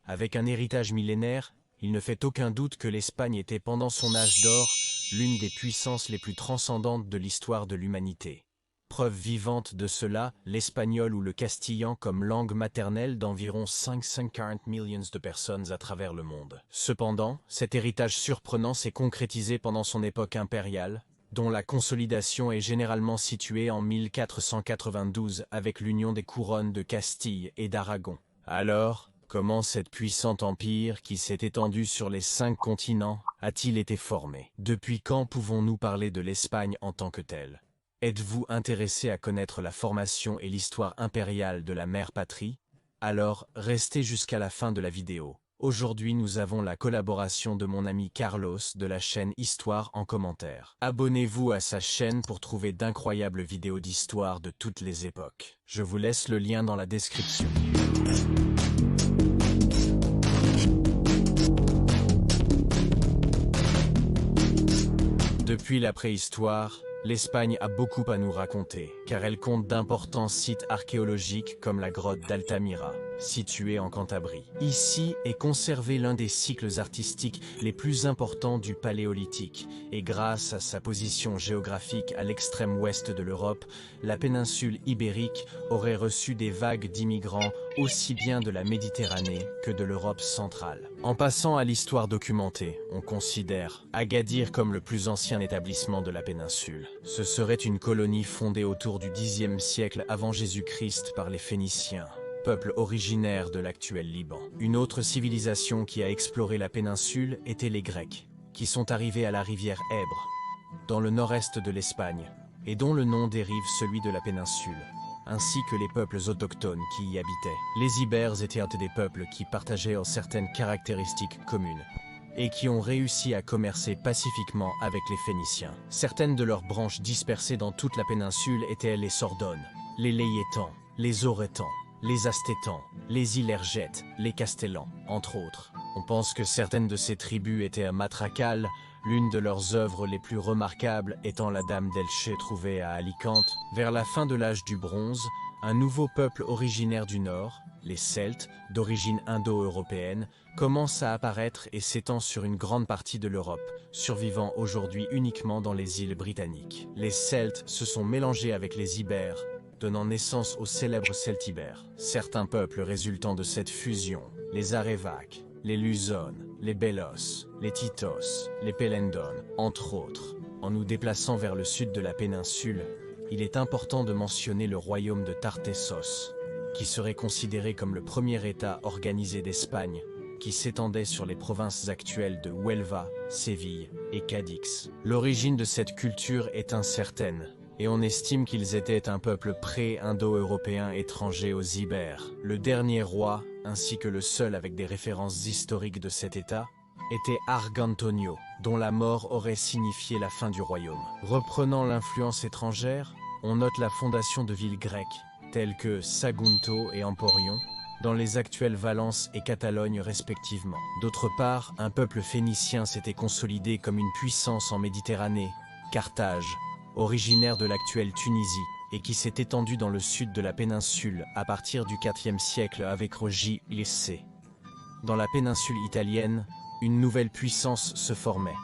Avec un héritage millénaire, il ne fait aucun doute que l'Espagne était pendant son âge d'or l'une des puissances les plus transcendantes de l'histoire de l'humanité. Preuve vivante de cela, l'espagnol ou le castillan comme langue maternelle d'environ 540 millions de personnes à travers le monde. Cependant, cet héritage surprenant s'est concrétisé pendant son époque impériale, dont la consolidation est généralement située en 1492 avec l'union des couronnes de Castille et d'Aragon. Alors, comment cet puissant empire, qui s'est étendu sur les 5 continents, a-t-il été formé? Depuis quand pouvons-nous parler de l'Espagne en tant que telle? Êtes-vous intéressé à connaître la formation et l'histoire impériale de la mère patrie? Alors, restez jusqu'à la fin de la vidéo. Aujourd'hui, nous avons la collaboration de mon ami Carlos de la chaîne Histoire en commentaire. Abonnez-vous à sa chaîne pour trouver d'incroyables vidéos d'histoire de toutes les époques. Je vous laisse le lien dans la description. Depuis la préhistoire, l'Espagne a beaucoup à nous raconter, car elle compte d'importants sites archéologiques comme la grotte d'Altamira, située en Cantabrie. Ici est conservé l'un des cycles artistiques les plus importants du Paléolithique, et grâce à sa position géographique à l'extrême ouest de l'Europe, la péninsule ibérique aurait reçu des vagues d'immigrants aussi bien de la Méditerranée que de l'Europe centrale. En passant à l'histoire documentée, on considère Agadir comme le plus ancien établissement de la péninsule. Ce serait une colonie fondée autour du Xe siècle avant Jésus-Christ par les Phéniciens, peuple originaire de l'actuel Liban. Une autre civilisation qui a exploré la péninsule était les Grecs, qui sont arrivés à la rivière Èbre, dans le nord-est de l'Espagne, et dont le nom dérive celui de la péninsule, ainsi que les peuples autochtones qui y habitaient. Les Ibères étaient des peuples qui partageaient certaines caractéristiques communes, et qui ont réussi à commercer pacifiquement avec les Phéniciens. Certaines de leurs branches dispersées dans toute la péninsule étaient les Sordones, les Léiétans, les Oretans, les Astétans, les Ilergètes, les Castellans, entre autres. On pense que certaines de ces tribus étaient matracales, l'une de leurs œuvres les plus remarquables étant la Dame d'Elche trouvée à Alicante. Vers la fin de l'âge du bronze, un nouveau peuple originaire du Nord, les Celtes, d'origine indo-européenne, commence à apparaître et s'étend sur une grande partie de l'Europe, survivant aujourd'hui uniquement dans les îles britanniques. Les Celtes se sont mélangés avec les Ibères, donnant naissance aux célèbres Celtibères. Certains peuples résultant de cette fusion, les Arevaques, les Lusones, les Bélos, les Titos, les Pélendones, entre autres. En nous déplaçant vers le sud de la péninsule, il est important de mentionner le royaume de Tartessos, qui serait considéré comme le premier État organisé d'Espagne, qui s'étendait sur les provinces actuelles de Huelva, Séville et Cadix. L'origine de cette culture est incertaine, et on estime qu'ils étaient un peuple pré-indo-européen étranger aux Ibères. Le dernier roi, ainsi que le seul avec des références historiques de cet État, était Argantonio, dont la mort aurait signifié la fin du royaume. Reprenant l'influence étrangère, on note la fondation de villes grecques, telles que Sagunto et Emporion, dans les actuelles Valence et Catalogne respectivement. D'autre part, un peuple phénicien s'était consolidé comme une puissance en Méditerranée, Carthage, originaire de l'actuelle Tunisie, et qui s'est étendu dans le sud de la péninsule à partir du IVe siècle avec Rogi Ilsé. Dans la péninsule italienne, une nouvelle puissance se formait,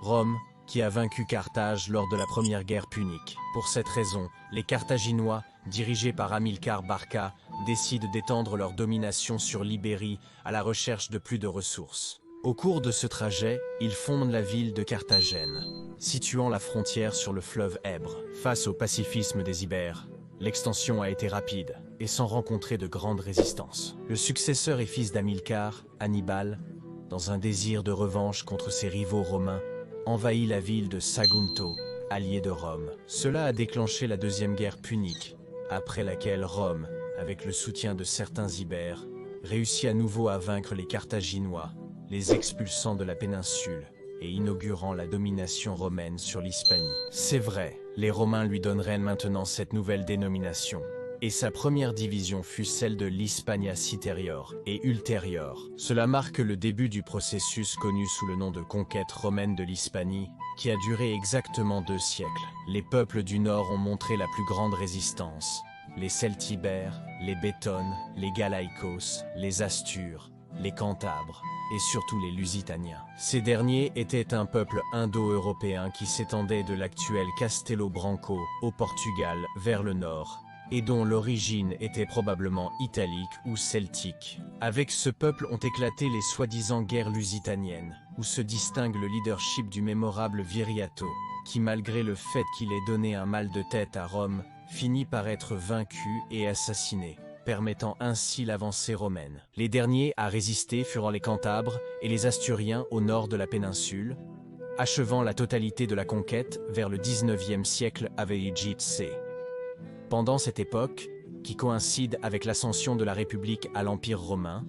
Rome, qui a vaincu Carthage lors de la première guerre punique. Pour cette raison, les Carthaginois, dirigés par Hamilcar Barca, décident d'étendre leur domination sur l'Ibérie à la recherche de plus de ressources. Au cours de ce trajet, ils fondent la ville de Carthagène, situant la frontière sur le fleuve Èbre. Face au pacifisme des Ibères, l'extension a été rapide et sans rencontrer de grandes résistances. Le successeur et fils d'Hamilcar, Hannibal, dans un désir de revanche contre ses rivaux romains, envahit la ville de Sagunto, alliée de Rome. Cela a déclenché la deuxième guerre punique, après laquelle Rome, avec le soutien de certains Ibères, réussit à nouveau à vaincre les Carthaginois, les expulsant de la péninsule et inaugurant la domination romaine sur l'Hispanie. C'est vrai, les Romains lui donneraient maintenant cette nouvelle dénomination, et sa première division fut celle de l'Hispania Citerior et Ulterior. Cela marque le début du processus connu sous le nom de conquête romaine de l'Hispanie, qui a duré exactement 2 siècles. Les peuples du Nord ont montré la plus grande résistance. Les Celtibères, les Bétones, les Galaïcos, les Astures, les Cantabres et surtout les Lusitaniens. Ces derniers étaient un peuple indo-européen qui s'étendait de l'actuel Castelo Branco au Portugal vers le nord et dont l'origine était probablement italique ou celtique. Avec ce peuple ont éclaté les soi-disant guerres lusitaniennes, où se distingue le leadership du mémorable Viriato, qui malgré le fait qu'il ait donné un mal de tête à Rome, finit par être vaincu et assassiné, permettant ainsi l'avancée romaine. Les derniers à résister furent les Cantabres et les Asturiens au nord de la péninsule, achevant la totalité de la conquête vers le 19e siècle avec Egitse. Pendant cette époque, qui coïncide avec l'ascension de la République à l'Empire romain,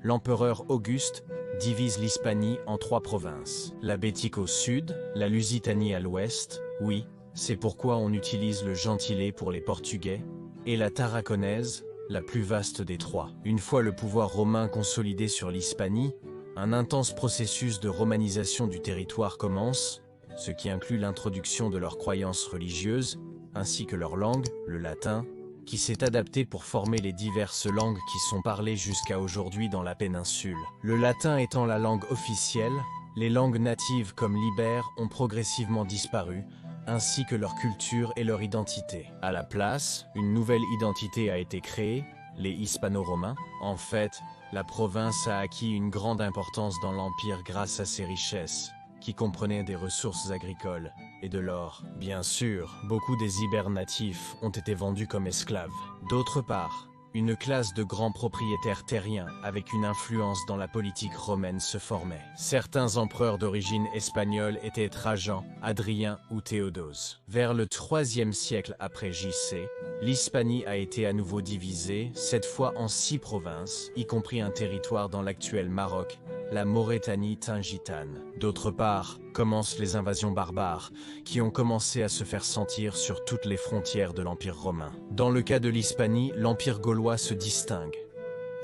l'empereur Auguste divise l'Hispanie en 3 provinces. La Bétique au sud, la Lusitanie à l'ouest, oui, c'est pourquoi on utilise le gentilé pour les Portugais, et la Tarraconaise, la plus vaste des 3. Une fois le pouvoir romain consolidé sur l'Hispanie, un intense processus de romanisation du territoire commence, ce qui inclut l'introduction de leurs croyances religieuses, ainsi que leur langue, le latin, qui s'est adapté pour former les diverses langues qui sont parlées jusqu'à aujourd'hui dans la péninsule. Le latin étant la langue officielle, les langues natives comme l'ibère ont progressivement disparu, ainsi que leur culture et leur identité. À la place, une nouvelle identité a été créée, les hispano-romains. En fait, la province a acquis une grande importance dans l'Empire grâce à ses richesses, qui comprenaient des ressources agricoles et de l'or. Bien sûr, beaucoup des ibères natifs ont été vendus comme esclaves. D'autre part, une classe de grands propriétaires terriens avec une influence dans la politique romaine se formait. Certains empereurs d'origine espagnole étaient Trajan, Adrien ou Théodose. Vers le 3e siècle après JC, l'Hispanie a été à nouveau divisée, cette fois en 6 provinces, y compris un territoire dans l'actuel Maroc, la Maurétanie tingitane. D'autre part, commencent les invasions barbares, qui ont commencé à se faire sentir sur toutes les frontières de l'Empire romain. Dans le cas de l'Hispanie, l'Empire gaulois se distingue,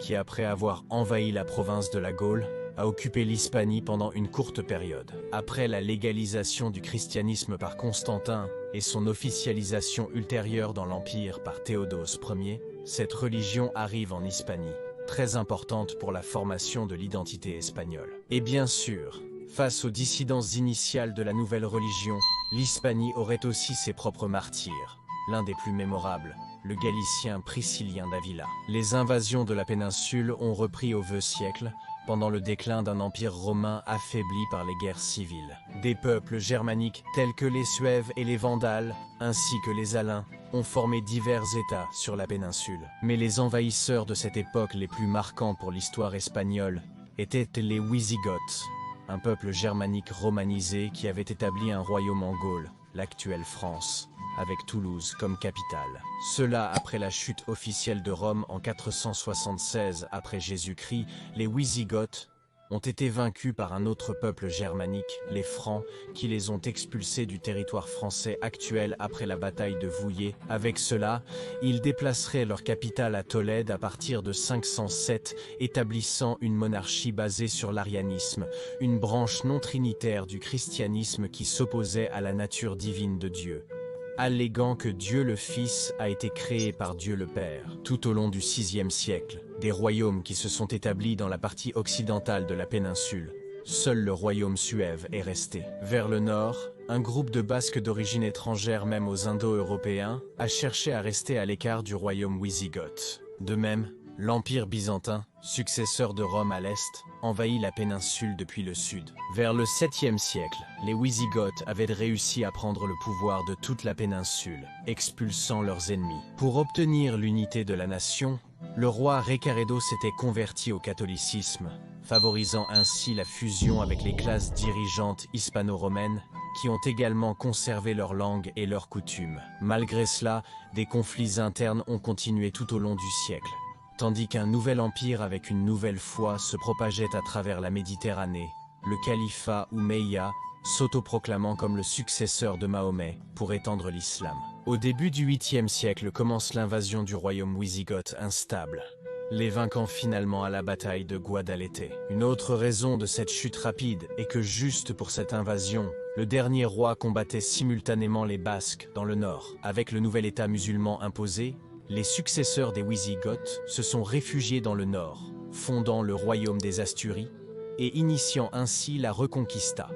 qui après avoir envahi la province de la Gaule, a occupé l'Hispanie pendant une courte période. Après la légalisation du christianisme par Constantin et son officialisation ultérieure dans l'Empire par Théodose Ier, cette religion arrive en Hispanie, très importante pour la formation de l'identité espagnole. Et bien sûr, face aux dissidences initiales de la nouvelle religion, l'Hispanie aurait aussi ses propres martyrs. L'un des plus mémorables, le Galicien Priscillien d'Avila. Les invasions de la péninsule ont repris au XIe siècle, pendant le déclin d'un empire romain affaibli par les guerres civiles. Des peuples germaniques tels que les Suèves et les Vandales, ainsi que les Alains, ont formé divers États sur la péninsule. Mais les envahisseurs de cette époque les plus marquants pour l'histoire espagnole étaient les Wisigoths, un peuple germanique romanisé qui avait établi un royaume en Gaule, l'actuelle France, avec Toulouse comme capitale. Cela après la chute officielle de Rome en 476 après Jésus-Christ, les Wisigoths ont été vaincus par un autre peuple germanique, les Francs, qui les ont expulsés du territoire français actuel après la bataille de Vouillé. Avec cela, ils déplaceraient leur capitale à Tolède à partir de 507, établissant une monarchie basée sur l'arianisme, une branche non trinitaire du christianisme qui s'opposait à la nature divine de Dieu, alléguant que Dieu le Fils a été créé par Dieu le Père. Tout au long du VIe siècle, des royaumes qui se sont établis dans la partie occidentale de la péninsule. Seul le royaume suève est resté. Vers le nord, un groupe de Basques d'origine étrangère même aux Indo-Européens a cherché à rester à l'écart du royaume wisigoth. De même, l'Empire byzantin, successeur de Rome à l'est, envahit la péninsule depuis le sud. Vers le 7e siècle, les Wisigoths avaient réussi à prendre le pouvoir de toute la péninsule, expulsant leurs ennemis. Pour obtenir l'unité de la nation, le roi Recaredo s'était converti au catholicisme, favorisant ainsi la fusion avec les classes dirigeantes hispano-romaines, qui ont également conservé leur langue et leurs coutumes. Malgré cela, des conflits internes ont continué tout au long du siècle, tandis qu'un nouvel empire avec une nouvelle foi se propageait à travers la Méditerranée, le califat Omeyyade s'autoproclamant comme le successeur de Mahomet pour étendre l'islam. Au début du 8e siècle commence l'invasion du royaume wisigoth instable, les vainquant finalement à la bataille de Guadalete. Une autre raison de cette chute rapide est que juste pour cette invasion, le dernier roi combattait simultanément les Basques dans le nord. Avec le nouvel État musulman imposé, les successeurs des Wisigoths se sont réfugiés dans le nord, fondant le royaume des Asturies et initiant ainsi la Reconquista,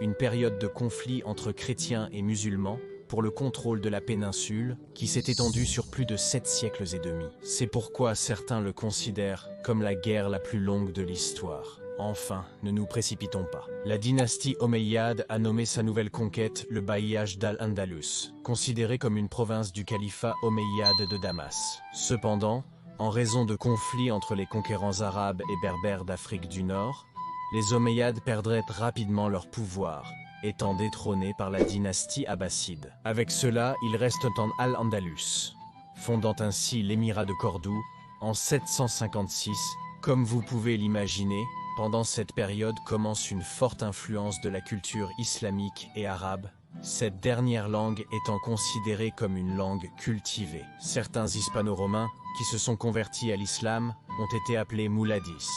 une période de conflit entre chrétiens et musulmans pour le contrôle de la péninsule qui s'est étendue sur plus de 7 siècles et demi. C'est pourquoi certains le considèrent comme la guerre la plus longue de l'histoire. Enfin, ne nous précipitons pas. La dynastie omeyyade a nommé sa nouvelle conquête le bailliage d'Al-Andalus, considéré comme une province du califat omeyyade de Damas. Cependant, en raison de conflits entre les conquérants arabes et berbères d'Afrique du Nord, les Omeyyades perdraient rapidement leur pouvoir, étant détrônés par la dynastie abbasside. Avec cela, ils restent en Al-Andalus, fondant ainsi l'émirat de Cordoue en 756. Comme vous pouvez l'imaginer, pendant cette période commence une forte influence de la culture islamique et arabe, cette dernière langue étant considérée comme une langue cultivée. Certains hispano-romains qui se sont convertis à l'islam ont été appelés mouladis,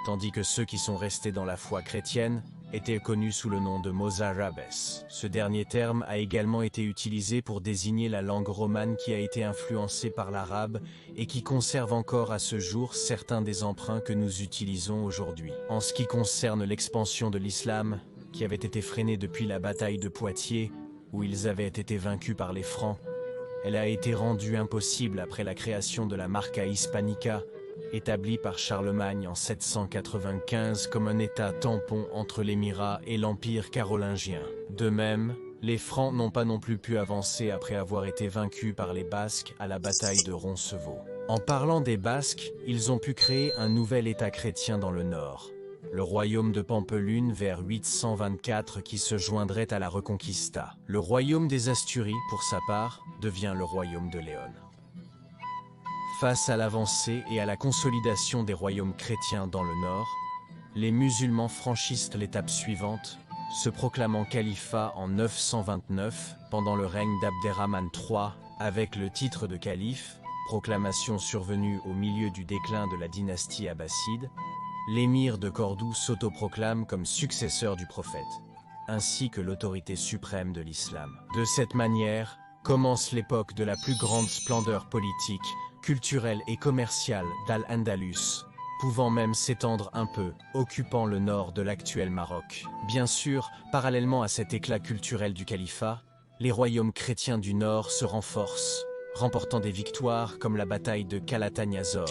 tandis que ceux qui sont restés dans la foi chrétienne étaient connus sous le nom de mozarabes. Ce dernier terme a également été utilisé pour désigner la langue romane qui a été influencée par l'arabe et qui conserve encore à ce jour certains des emprunts que nous utilisons aujourd'hui. En ce qui concerne l'expansion de l'islam, qui avait été freinée depuis la bataille de Poitiers, où ils avaient été vaincus par les Francs, elle a été rendue impossible après la création de la Marca Hispanica, établie par Charlemagne en 795 comme un état tampon entre l'émirat et l'empire carolingien. De même, les Francs n'ont pas non plus pu avancer après avoir été vaincus par les Basques à la bataille de Roncevaux. En parlant des Basques, ils ont pu créer un nouvel état chrétien dans le nord, le royaume de Pampelune vers 824 qui se joindrait à la Reconquista. Le royaume des Asturies, pour sa part, devient le royaume de Léon. Face à l'avancée et à la consolidation des royaumes chrétiens dans le nord, les musulmans franchissent l'étape suivante, se proclamant califat en 929 pendant le règne d'Abderrahman III avec le titre de calife, proclamation survenue au milieu du déclin de la dynastie abbasside. L'émir de Cordoue s'autoproclame comme successeur du prophète, ainsi que l'autorité suprême de l'islam. De cette manière, commence l'époque de la plus grande splendeur politique, culturelle et commerciale d'Al-Andalus, pouvant même s'étendre un peu, occupant le nord de l'actuel Maroc. Bien sûr, parallèlement à cet éclat culturel du califat, les royaumes chrétiens du nord se renforcent, remportant des victoires comme la bataille de Calatagnazor,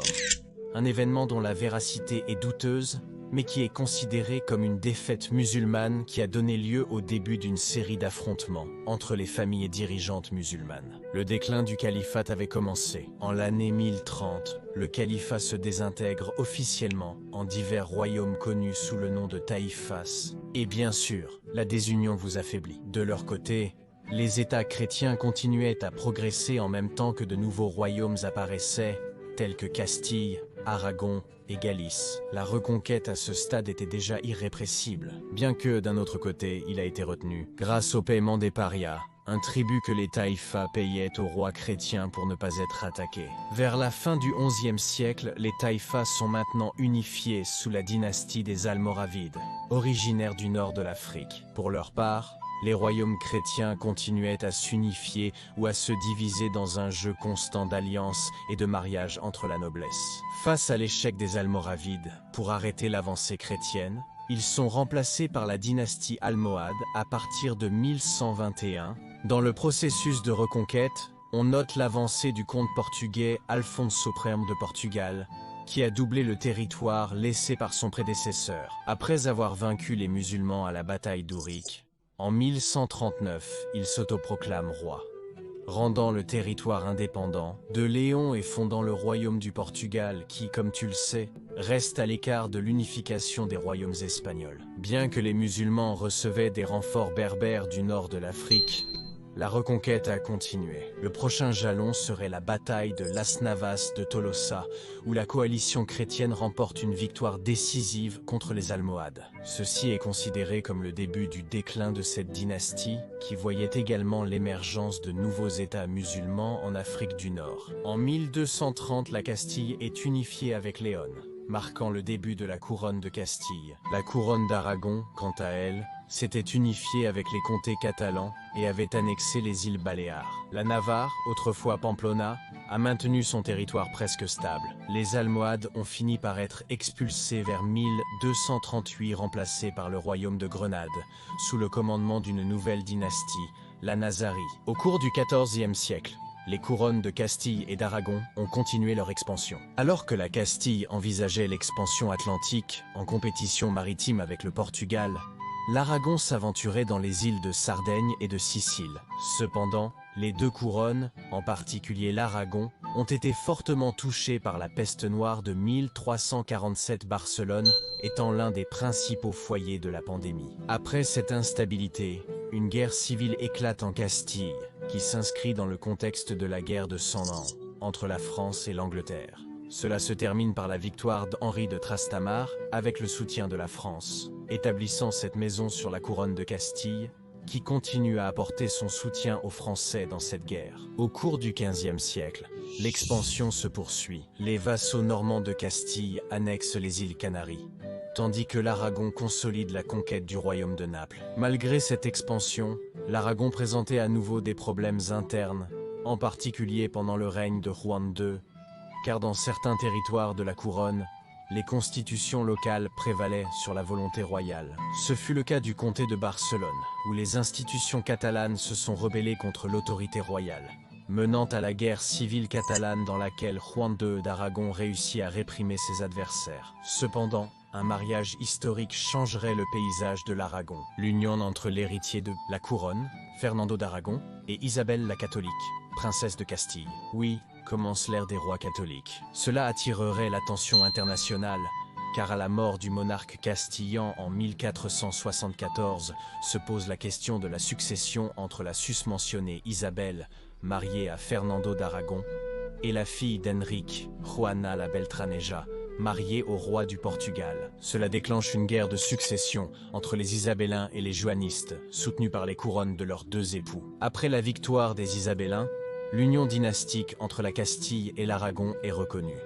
un événement dont la véracité est douteuse, mais qui est considéré comme une défaite musulmane qui a donné lieu au début d'une série d'affrontements entre les familles dirigeantes musulmanes. Le déclin du califat avait commencé. En l'année 1030, le califat se désintègre officiellement en divers royaumes connus sous le nom de taïfas. Et bien sûr, la désunion vous affaiblit. De leur côté, les États chrétiens continuaient à progresser en même temps que de nouveaux royaumes apparaissaient, tels que Castille, Aragon et Galice. La reconquête à ce stade était déjà irrépressible, bien que, d'un autre côté, il a été retenu grâce au paiement des parias, un tribut que les taïfas payaient aux rois chrétiens pour ne pas être attaqués. Vers la fin du XIe siècle, les taïfas sont maintenant unifiés sous la dynastie des Almoravides, originaires du nord de l'Afrique. Pour leur part, les royaumes chrétiens continuaient à s'unifier ou à se diviser dans un jeu constant d'alliances et de mariages entre la noblesse. Face à l'échec des Almoravides, pour arrêter l'avancée chrétienne, ils sont remplacés par la dynastie almohade à partir de 1121. Dans le processus de reconquête, on note l'avancée du comte portugais Alfonso I de Portugal, qui a doublé le territoire laissé par son prédécesseur. Après avoir vaincu les musulmans à la bataille d'Ourique, en 1139, il s'autoproclame roi, rendant le territoire indépendant de Léon et fondant le royaume du Portugal qui, comme tu le sais, reste à l'écart de l'unification des royaumes espagnols. Bien que les musulmans recevaient des renforts berbères du nord de l'Afrique, la reconquête a continué. Le prochain jalon serait la bataille de Las Navas de Tolosa, où la coalition chrétienne remporte une victoire décisive contre les Almohades. Ceci est considéré comme le début du déclin de cette dynastie, qui voyait également l'émergence de nouveaux États musulmans en Afrique du Nord. En 1230, la Castille est unifiée avec Léon, marquant le début de la couronne de Castille. La couronne d'Aragon, quant à elle, s'était unifiée avec les comtés catalans et avait annexé les îles Baléares. La Navarre, autrefois Pamplona, a maintenu son territoire presque stable. Les Almohades ont fini par être expulsés vers 1238, remplacés par le royaume de Grenade, sous le commandement d'une nouvelle dynastie, la Nazarie. Au cours du XIVe siècle, les couronnes de Castille et d'Aragon ont continué leur expansion. Alors que la Castille envisageait l'expansion atlantique en compétition maritime avec le Portugal, l'Aragon s'aventurait dans les îles de Sardaigne et de Sicile. Cependant, les deux couronnes, en particulier l'Aragon, ont été fortement touchées par la peste noire de 1347, Barcelone étant l'un des principaux foyers de la pandémie. Après cette instabilité, une guerre civile éclate en Castille, qui s'inscrit dans le contexte de la guerre de 100 ans entre la France et l'Angleterre. Cela se termine par la victoire d'Henri de Trastamare avec le soutien de la France, établissant cette maison sur la couronne de Castille, qui continue à apporter son soutien aux Français dans cette guerre. Au cours du XVe siècle, l'expansion se poursuit. Les vassaux normands de Castille annexent les îles Canaries, tandis que l'Aragon consolide la conquête du royaume de Naples. Malgré cette expansion, l'Aragon présentait à nouveau des problèmes internes, en particulier pendant le règne de Juan II, car dans certains territoires de la couronne, les constitutions locales prévalaient sur la volonté royale. Ce fut le cas du comté de Barcelone, où les institutions catalanes se sont rebellées contre l'autorité royale, menant à la guerre civile catalane dans laquelle Juan II d'Aragon réussit à réprimer ses adversaires. Cependant, un mariage historique changerait le paysage de l'Aragon. L'union entre l'héritier de la couronne, Fernando d'Aragon, et Isabelle la catholique, princesse de Castille. Oui, commence l'ère des rois catholiques. Cela attirerait l'attention internationale, car à la mort du monarque castillan en 1474 se pose la question de la succession entre la susmentionnée Isabelle, mariée à Fernando d'Aragon, et la fille d'Henrique, Juana la Beltraneja, mariée au roi du Portugal. Cela déclenche une guerre de succession entre les Isabéliens et les Joannistes, soutenus par les couronnes de leurs deux époux. Après la victoire des Isabéliens, l'union dynastique entre la Castille et l'Aragon est reconnue,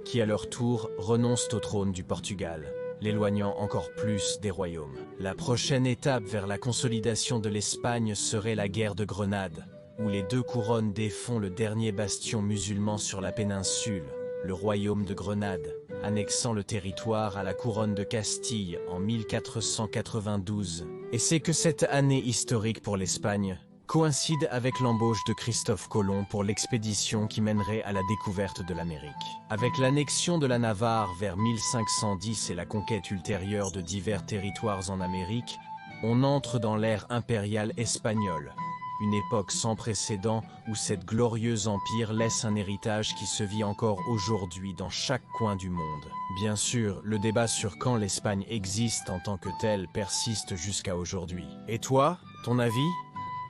qui à leur tour renoncent au trône du Portugal, l'éloignant encore plus des royaumes. La prochaine étape vers la consolidation de l'Espagne serait la guerre de Grenade, où les deux couronnes défont le dernier bastion musulman sur la péninsule, le royaume de Grenade, annexant le territoire à la couronne de Castille en 1492. Et c'est que cette année historique pour l'Espagne coïncide avec l'embauche de Christophe Colomb pour l'expédition qui mènerait à la découverte de l'Amérique. Avec l'annexion de la Navarre vers 1510 et la conquête ultérieure de divers territoires en Amérique, on entre dans l'ère impériale espagnole, une époque sans précédent où cette glorieux empire laisse un héritage qui se vit encore aujourd'hui dans chaque coin du monde. Bien sûr, le débat sur quand l'Espagne existe en tant que telle persiste jusqu'à aujourd'hui. Et toi, ton avis ?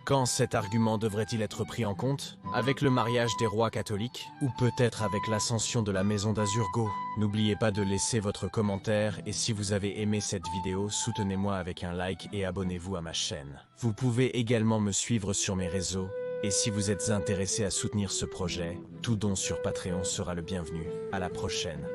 Quand cet argument devrait-il être pris en compte? Avec le mariage des rois catholiques? Ou peut-être avec l'ascension de la maison d'Azurgo? N'oubliez pas de laisser votre commentaire et si vous avez aimé cette vidéo, soutenez-moi avec un like et abonnez-vous à ma chaîne. Vous pouvez également me suivre sur mes réseaux. Et si vous êtes intéressé à soutenir ce projet, tout don sur Patreon sera le bienvenu. À la prochaine.